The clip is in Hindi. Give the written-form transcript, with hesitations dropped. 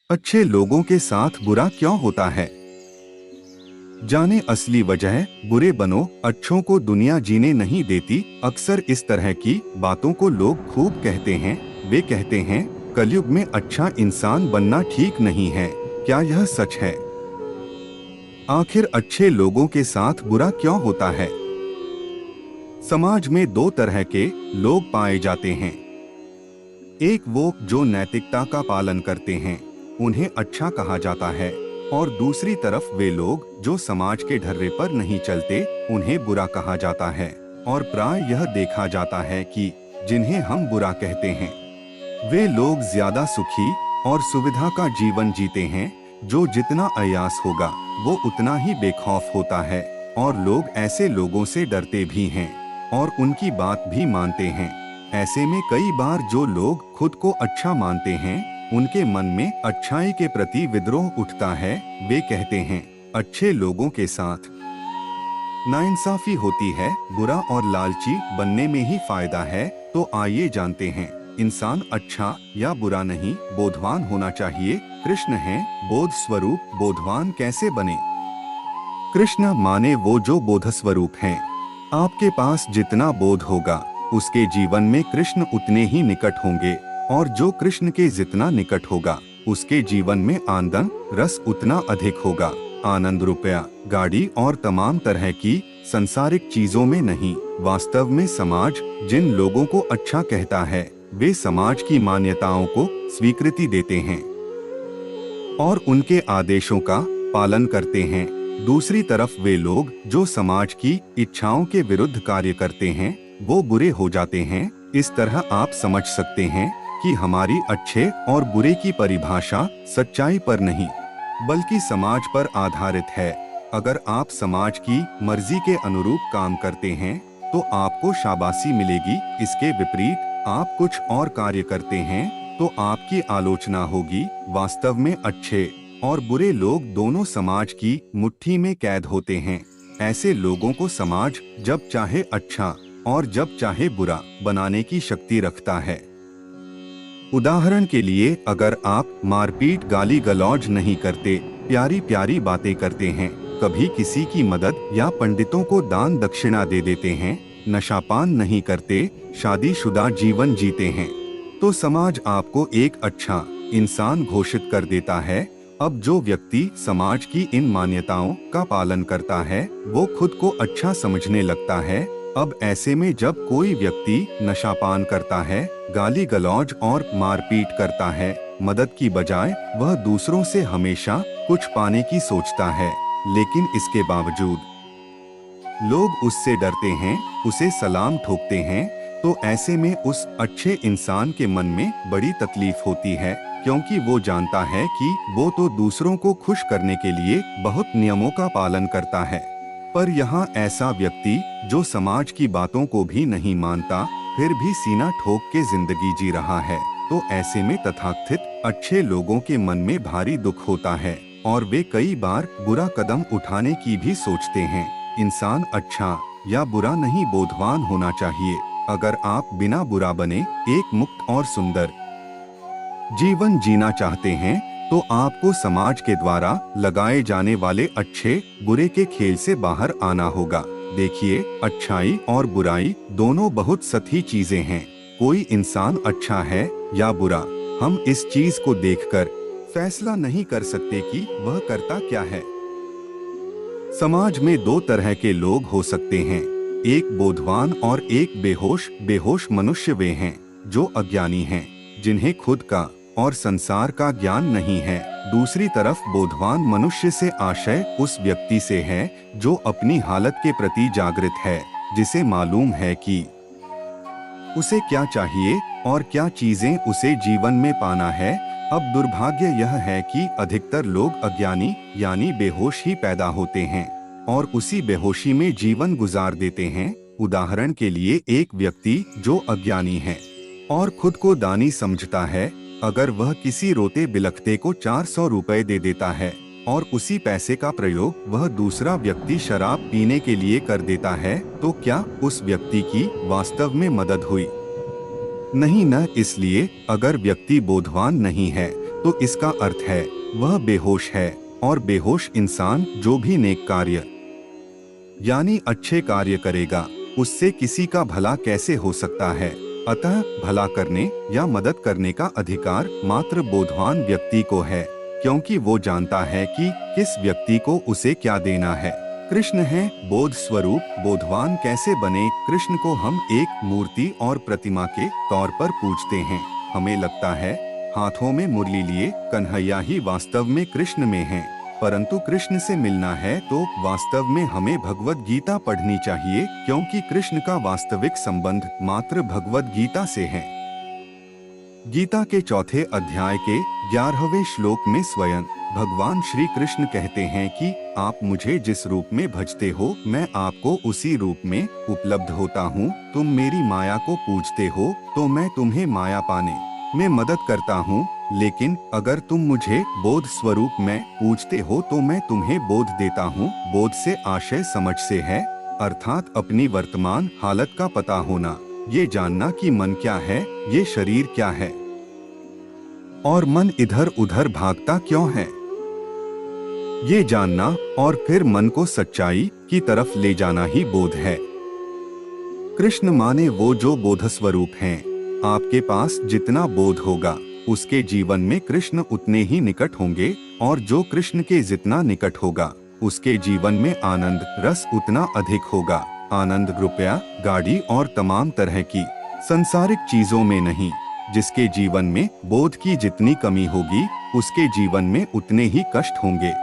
अच्छे लोगों के साथ बुरा क्यों होता है? जाने असली वजह। बुरे बनो, अच्छों को दुनिया जीने नहीं देती। अक्सर इस तरह की बातों को लोग खूब कहते हैं। वे कहते हैं, कलयुग में अच्छा इंसान बनना ठीक नहीं है। क्या यह सच है? आखिर अच्छे लोगों के साथ बुरा क्यों होता है? समाज में दो तरह के लोग पाए जाते हैं। एक वो जो नैतिकता का पालन करते हैं, उन्हें अच्छा कहा जाता है। और दूसरी तरफ वे लोग जो समाज के ढर्रे पर नहीं चलते, उन्हें बुरा कहा जाता है। और प्राय यह देखा जाता है कि जिन्हें हम बुरा कहते हैं, वे लोग ज्यादा सुखी और सुविधा का जीवन जीते हैं। जो जितना अयास होगा, वो उतना ही बेखौफ होता है। और लोग ऐसे लोगों से डरते भी हैं और उनकी बात भी मानते हैं। ऐसे में कई बार जो लोग खुद को अच्छा मानते हैं, उनके मन में अच्छाई के प्रति विद्रोह उठता है। वे कहते हैं, अच्छे लोगों के साथ नाइंसाफी होती है, बुरा और लालची बनने में ही फायदा है। तो आइए जानते हैं, इंसान अच्छा या बुरा नहीं, बोधवान होना चाहिए। कृष्ण है बोध स्वरूप, बोधवान कैसे बने? कृष्ण माने वो जो बोध स्वरूप हैं। आपके पास जितना बोध होगा, उसके जीवन में कृष्ण उतने ही निकट होंगे। और जो कृष्ण के जितना निकट होगा, उसके जीवन में आनंद रस उतना अधिक होगा। आनंद रुपया, गाड़ी और तमाम तरह की संसारिक चीजों में नहीं। वास्तव में समाज जिन लोगों को अच्छा कहता है, वे समाज की मान्यताओं को स्वीकृति देते हैं और उनके आदेशों का पालन करते हैं। दूसरी तरफ वे लोग जो समाज की इच्छाओं के विरुद्ध कार्य करते हैं, वो बुरे हो जाते हैं। इस तरह आप समझ सकते हैं कि हमारी अच्छे और बुरे की परिभाषा सच्चाई पर नहीं, बल्कि समाज पर आधारित है। अगर आप समाज की मर्जी के अनुरूप काम करते हैं, तो आपको शाबाशी मिलेगी। इसके विपरीत आप कुछ और कार्य करते हैं, तो आपकी आलोचना होगी। वास्तव में अच्छे और बुरे लोग दोनों समाज की मुट्ठी में कैद होते हैं। ऐसे लोगों को समाज जब चाहे अच्छा और जब चाहे बुरा बनाने की शक्ति रखता है। उदाहरण के लिए, अगर आप मारपीट गाली गलौज नहीं करते, प्यारी प्यारी बातें करते हैं, कभी किसी की मदद या पंडितों को दान दक्षिणा दे देते हैं, नशापान नहीं करते, शादीशुदा जीवन जीते हैं, तो समाज आपको एक अच्छा इंसान घोषित कर देता है। अब जो व्यक्ति समाज की इन मान्यताओं का पालन करता है, वो खुद को अच्छा समझने लगता है। अब ऐसे में जब कोई व्यक्ति नशापान करता है, गाली गलौज और मारपीट करता है, मदद की बजाय वह दूसरों से हमेशा कुछ पाने की सोचता है, लेकिन इसके बावजूद लोग उससे डरते हैं, उसे सलाम ठोकते हैं, तो ऐसे में उस अच्छे इंसान के मन में बड़ी तकलीफ होती है, क्योंकि वो जानता है कि वो तो दूसरों को खुश करने के लिए बहुत नियमों का पालन करता है। पर यहाँ ऐसा व्यक्ति जो समाज की बातों को भी नहीं मानता, फिर भी सीना ठोक के जिंदगी जी रहा है, तो ऐसे में तथाकथित अच्छे लोगों के मन में भारी दुख होता है और वे कई बार बुरा कदम उठाने की भी सोचते हैं। इंसान अच्छा या बुरा नहीं, बोधवान होना चाहिए। अगर आप बिना बुरा बने एक मुक्त और सुंदर जीवन जीना चाहते हैं, तो आपको समाज के द्वारा लगाए जाने वाले अच्छे बुरे के खेल से बाहर आना होगा। देखिए, अच्छाई और बुराई दोनों बहुत सही चीजें हैं। कोई इंसान अच्छा है या बुरा, हम इस चीज को देखकर फैसला नहीं कर सकते कि वह करता क्या है। समाज में दो तरह के लोग हो सकते हैं, एक बोधवान और एक बेहोश। बेहोश मनुष्य वे हैं जो अज्ञानी हैं, जिन्हें खुद का और संसार का ज्ञान नहीं है। दूसरी तरफ बोधवान मनुष्य से आशय उस व्यक्ति से है जो अपनी हालत के प्रति जागृत है, जिसे मालूम है कि उसे क्या चाहिए और क्या चीजें उसे जीवन में पाना है। अब दुर्भाग्य यह है कि अधिकतर लोग अज्ञानी यानी बेहोश ही पैदा होते हैं और उसी बेहोशी में जीवन गुजार देते हैं। उदाहरण के लिए, एक व्यक्ति जो अज्ञानी है और खुद को दानी समझता है, अगर वह किसी रोते बिलखते को 400 रुपए दे देता है और उसी पैसे का प्रयोग वह दूसरा व्यक्ति शराब पीने के लिए कर देता है, तो क्या उस व्यक्ति की वास्तव में मदद हुई? नहीं न। इसलिए अगर व्यक्ति बोधवान नहीं है, तो इसका अर्थ है वह बेहोश है, और बेहोश इंसान जो भी नेक कार्य यानी अच्छे कार्य करेगा उससे किसी का भला कैसे हो सकता है। अतः भला करने या मदद करने का अधिकार मात्र बोधवान व्यक्ति को है, क्योंकि वो जानता है कि किस व्यक्ति को उसे क्या देना है। कृष्ण है बोध स्वरूप। बोधवान कैसे बने? कृष्ण को हम एक मूर्ति और प्रतिमा के तौर पर पूजते हैं। हमें लगता है हाथों में मुरली लिए कन्हैया ही वास्तव में कृष्ण में हैं। परंतु कृष्ण से मिलना है तो वास्तव में हमें भगवत गीता पढ़नी चाहिए, क्योंकि कृष्ण का वास्तविक संबंध मात्र भगवत गीता से है। गीता के चौथे अध्याय के 11वें श्लोक में स्वयं भगवान श्री कृष्ण कहते हैं कि आप मुझे जिस रूप में भजते हो मैं आपको उसी रूप में उपलब्ध होता हूँ। तुम मेरी माया को पूजते हो तो मैं तुम्हें माया पाने में मदद करता हूँ, लेकिन अगर तुम मुझे बोध स्वरूप में पूजते हो तो मैं तुम्हें बोध देता हूँ। बोध से आशय समझ से है, अर्थात अपनी वर्तमान हालत का पता होना, ये जानना कि मन क्या है, ये शरीर क्या है और मन इधर उधर भागता क्यों है, ये जानना और फिर मन को सच्चाई की तरफ ले जाना ही बोध है। कृष्ण माने वो जो बोध स्वरूप हैं। आपके पास जितना बोध होगा उसके जीवन में कृष्ण उतने ही निकट होंगे, और जो कृष्ण के जितना निकट होगा उसके जीवन में आनंद रस उतना अधिक होगा। आनंद रुपया, गाड़ी और तमाम तरह की संसारिक चीजों में नहीं। जिसके जीवन में बोध की जितनी कमी होगी उसके जीवन में उतने ही कष्ट होंगे।